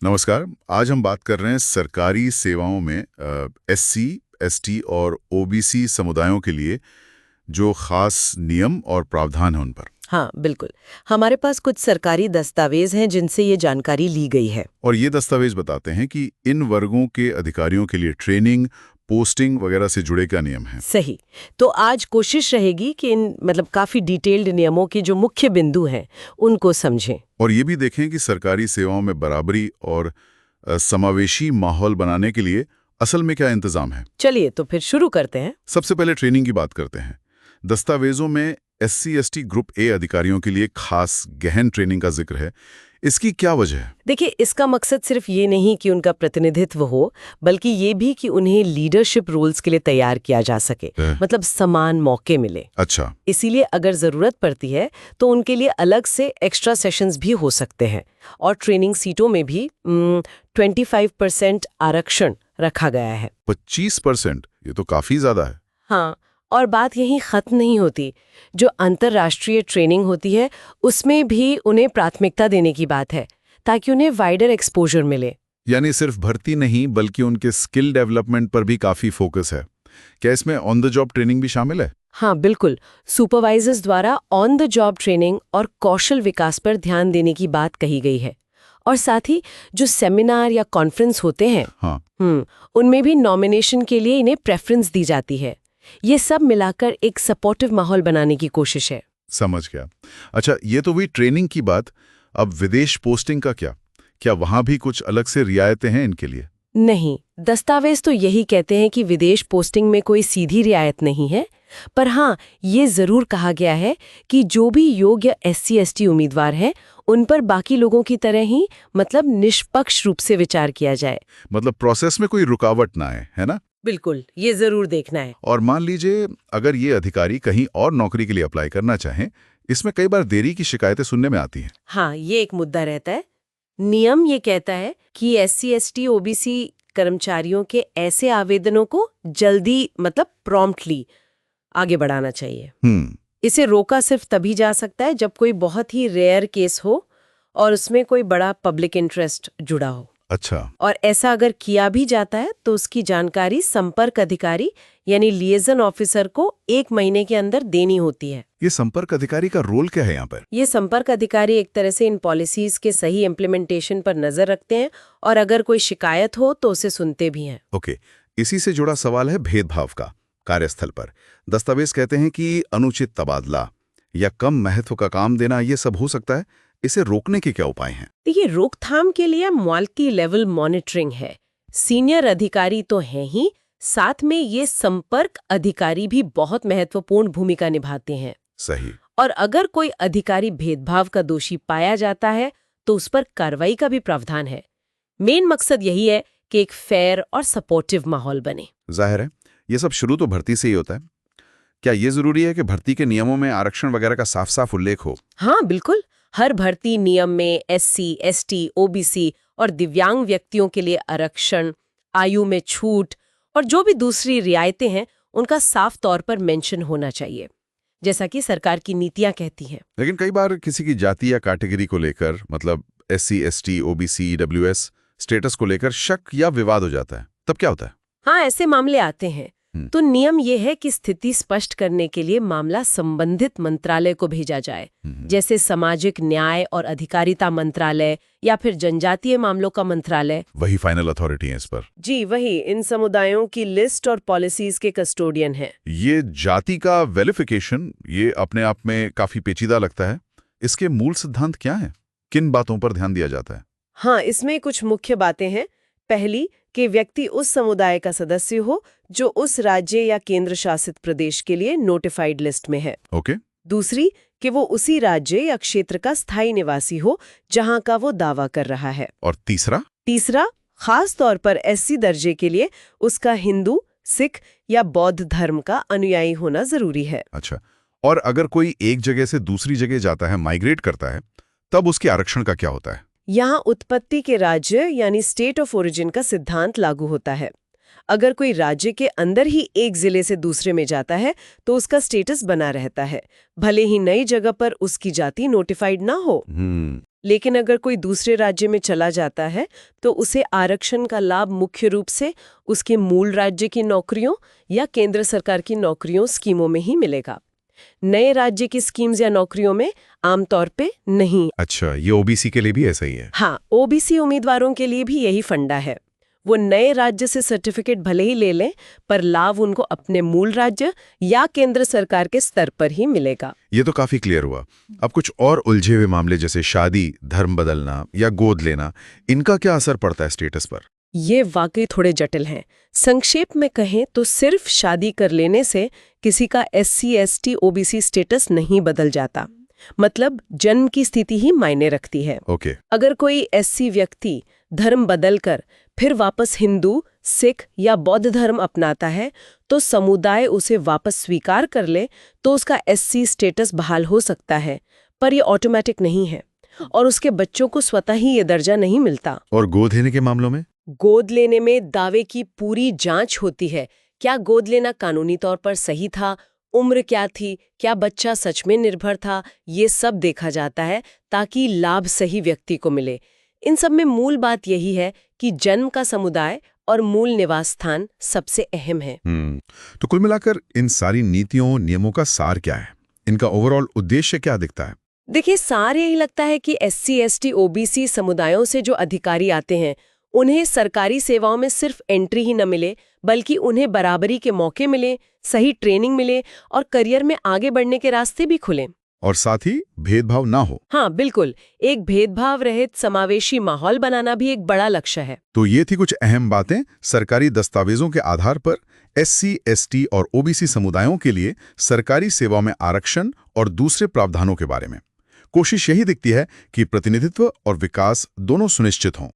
नमस्कार। आज हम बात कर रहे हैं सरकारी सेवाओं में एससी, एसटी और ओबीसी समुदायों के लिए जो खास नियम और प्रावधान हैं उन पर। हाँ, बिल्कुल। हमारे पास कुछ सरकारी दस्तावेज हैं जिनसे ये जानकारी ली गई है। और ये दस्तावेज बताते हैं कि इन वर्गों के अधिकारियों के लिए ट्रेनिंग, पोस्टिंग वगैरह से जुड़े क्या नियम हैं। सही। तो आज कोशिश रहेगी कि इन काफी डिटेल्ड नियमों के जो मुख्य बिंदु हैं उनको समझें। और ये भी देखें कि सरकारी सेवाओं में बराबरी और समावेशी माहौल बनाने के लिए असल में क्या इंतजाम है। चलिए तो फिर शुरू करते हैं। सबसे पहले ट्रेनिंग की बात करते हैं। दस्तावेजों में एससी, एसटी ग्रुप ए अधिकारियों के लिए खास गहन ट्रेनिंग का जिक्र है। इसकी क्या वजह है? देखिए, इसका मकसद सिर्फ ये नहीं कि उनका प्रतिनिधित्व हो, बल्कि ये भी कि उन्हें लीडरशिप रोल्स के लिए तैयार किया जा सके, समान मौके मिले। अच्छा। इसीलिए अगर जरूरत पड़ती है तो उनके लिए अलग से एक्स्ट्रा सेशंस भी हो सकते हैं। और ट्रेनिंग सीटों में भी 25% आरक्षण रखा गया है। 25%? ये तो काफी ज्यादा है। हाँ, और बात यहीं खत्म नहीं होती। जो अंतर्राष्ट्रीय ट्रेनिंग होती है उसमें भी उन्हें प्राथमिकता देने की बात है, ताकि उन्हें वाइडर एक्सपोजर मिले। यानी सिर्फ भर्ती नहीं बल्कि उनके स्किल डेवलपमेंट पर भी काफी फोकस है। क्या इसमें ऑन द जॉब ट्रेनिंग भी शामिल है? हाँ, बिल्कुल। सुपरवाइजर्स द्वारा ऑन द जॉब ट्रेनिंग और कौशल विकास पर ध्यान देने की बात कही गई है। और साथ ही जो सेमिनार या कॉन्फ्रेंस होते हैं, हाँ, उनमें भी नॉमिनेशन के लिए इन्हें प्रेफरेंस दी जाती है। ये सब मिलाकर एक सपोर्टिव माहौल बनाने की कोशिश है। समझ गया। अच्छा, ये तो हुई ट्रेनिंग की बात। अब विदेश पोस्टिंग का क्या वहां भी कुछ अलग से रियायतें हैं इनके लिए? नहीं, दस्तावेज तो यही कहते हैं कि विदेश पोस्टिंग में कोई सीधी रियायत नहीं है। पर हाँ, ये जरूर कहा गया है कि जो भी योग्य एससी एसटी उम्मीदवार हैं उन पर बाकी लोगों की तरह ही निष्पक्ष रूप से विचार किया जाए। प्रोसेस में कोई रुकावट ना आए, है ना? बिल्कुल, ये जरूर देखना है। और मान लीजिए अगर ये अधिकारी कहीं और नौकरी के लिए अप्लाई करना चाहें, इसमें कई बार देरी की शिकायतें सुनने में आती हैं। हाँ, ये एक मुद्दा रहता है। नियम ये कहता है कि एससी एसटी ओबीसी कर्मचारियों के ऐसे आवेदनों को जल्दी प्रॉम्प्टली आगे बढ़ाना चाहिए। इसे रोका सिर्फ तभी जा सकता है जब कोई बहुत ही रेयर केस हो और उसमें कोई बड़ा पब्लिक इंटरेस्ट जुड़ा हो। अच्छा। और ऐसा अगर किया भी जाता है तो उसकी जानकारी संपर्क अधिकारी यानी लिएजन ऑफिसर को 1 महीने के अंदर देनी होती है। ये संपर्क अधिकारी का रोल क्या है यहाँ पर? ये संपर्क अधिकारी एक तरह से इन पॉलिसीज के सही इम्प्लीमेंटेशन पर नजर रखते हैं और अगर कोई शिकायत हो तो उसे सुनते भी हैं। ओके, इसी से जुड़ा सवाल है भेदभाव का। कार्यस्थल पर दस्तावेज कहते हैं कि अनुचित तबादला या कम महत्व का काम देना ये सब हो सकता है। इसे रोकने के क्या उपाय हैं? देखिए, रोकथाम के लिए मल्टी लेवल मॉनिटरिंग है। सीनियर अधिकारी तो हैं ही, साथ में ये संपर्क अधिकारी भी बहुत महत्वपूर्ण भूमिका निभाते हैं। सही। और अगर कोई अधिकारी भेदभाव का दोषी पाया जाता है तो उस पर कार्रवाई का भी प्रावधान है। मेन मकसद यही है कि एक फेयर और सपोर्टिव माहौल बने। जाहिर है ये सब शुरू तो भर्ती से ही होता है। क्या ये जरूरी है कि भर्ती के नियमों में आरक्षण वगैरह का साफ साफ उल्लेख हो? हाँ, बिल्कुल। हर भर्ती नियम में एससी, एसटी, ओबीसी और दिव्यांग व्यक्तियों के लिए आरक्षण, आयु में छूट और जो भी दूसरी रियायतें हैं उनका साफ तौर पर मेंशन होना चाहिए, जैसा कि सरकार की नीतियां कहती हैं। लेकिन कई बार किसी की जाति या कैटेगरी को लेकर SC, ST, OBC, EWS status को लेकर शक या विवाद हो जाता है, तब क्या होता है? हाँ, ऐसे मामले आते हैं। तो नियम ये है कि स्थिति स्पष्ट करने के लिए मामला संबंधित मंत्रालय को भेजा जाए, जैसे सामाजिक न्याय और अधिकारिता मंत्रालय या फिर जनजातीय मामलों का मंत्रालय। वही फाइनल अथॉरिटी है इस पर? जी, वही इन समुदायों की लिस्ट और पॉलिसीज के कस्टोडियन है। ये जाति का वेरिफिकेशन ये अपने आप में काफी पेचीदा लगता है। इसके मूल सिद्धांत क्या हैं? किन बातों पर ध्यान दिया जाता है? हाँ, इसमें कुछ मुख्य बातें हैं। पहली, कि व्यक्ति उस समुदाय का सदस्य हो जो उस राज्य या केंद्र शासित प्रदेश के लिए नोटिफाइड लिस्ट में है। ओके। दूसरी, कि वो उसी राज्य या क्षेत्र का स्थायी निवासी हो जहां का वो दावा कर रहा है। और तीसरा, खास तौर पर एससी दर्जे के लिए उसका हिंदू, सिख या बौद्ध धर्म का अनुयायी होना जरूरी है। अच्छा, और अगर कोई एक जगह से दूसरी जगह जाता है, माइग्रेट करता है, तब उसके आरक्षण का क्या होता है? यहाँ उत्पत्ति के राज्य यानी स्टेट ऑफ ओरिजिन का सिद्धांत लागू होता है। अगर कोई राज्य के अंदर ही एक जिले से दूसरे में जाता है तो उसका स्टेटस बना रहता है, भले ही नई जगह पर उसकी जाति नोटिफाइड ना हो। लेकिन अगर कोई दूसरे राज्य में चला जाता है तो उसे आरक्षण का लाभ मुख्य रूप से उसके मूल राज्य की नौकरियों या केंद्र सरकार की नौकरियों स्कीमों में ही मिलेगा। नए राज्य की स्कीम्स या नौकरियों में आमतौर पे नहीं। अच्छा, ये ओबीसी के लिए भी ऐसा ही है? हाँ, ओबीसी उम्मीदवारों के लिए भी यही फंडा है। वो नए राज्य से सर्टिफिकेट भले ही ले लें, पर लाभ उनको अपने मूल राज्य या केंद्र सरकार के स्तर पर ही मिलेगा। ये तो काफी क्लियर हुआ। अब कुछ और उलझे हुए मामले जैसे शादी, धर्म बदलना या गोद लेना, इनका क्या असर पड़ता है स्टेटस पर? ये वाकई थोड़े जटिल हैं। संक्षेप में कहें तो सिर्फ शादी कर लेने से किसी का SC, ST, OBC स्टेटस नहीं बदल जाता। मतलब जन्म की स्थिति ही मायने रखती है। ओके। अगर कोई SC व्यक्ति धर्म बदलकर फिर वापस हिंदू, सिख या बौद्ध धर्म अपनाता है तो समुदाय उसे वापस स्वीकार कर ले तो उसका SC स्टेटस बहाल हो सकता है, पर ये ऑटोमेटिक नहीं है और उसके बच्चों को स्वतः ही ये दर्जा नहीं मिलता। और गोद लेने के मामलों में? गोद लेने में दावे की पूरी जांच होती है। क्या गोद लेना कानूनी तौर पर सही था, उम्र क्या थी, क्या बच्चा सच में निर्भर था, ये सब देखा जाता है ताकि लाभ सही व्यक्ति को मिले। इन सब में मूल बात यही है कि जन्म का समुदाय और मूल निवास स्थान सबसे अहम है। तो कुल मिलाकर इन सारी नीतियों, नियमों का सार क्या है? इनका ओवरऑल उद्देश्य क्या दिखता है? देखिए, सार यही लगता है कि SC, ST, OBC समुदायों से जो अधिकारी आते हैं उन्हें सरकारी सेवाओं में सिर्फ एंट्री ही न मिले, बल्कि उन्हें बराबरी के मौके मिले, सही ट्रेनिंग मिले और करियर में आगे बढ़ने के रास्ते भी खुले। और साथ ही भेदभाव ना हो। हाँ बिल्कुल, एक भेदभाव रहित समावेशी माहौल बनाना भी एक बड़ा लक्ष्य है। तो ये थी कुछ अहम बातें सरकारी दस्तावेजों के आधार पर SC, ST और OBC समुदायों के लिए सरकारी सेवाओं में आरक्षण और दूसरे प्रावधानों के बारे में। कोशिश यही दिखती है कि प्रतिनिधित्व और विकास दोनों सुनिश्चित हों।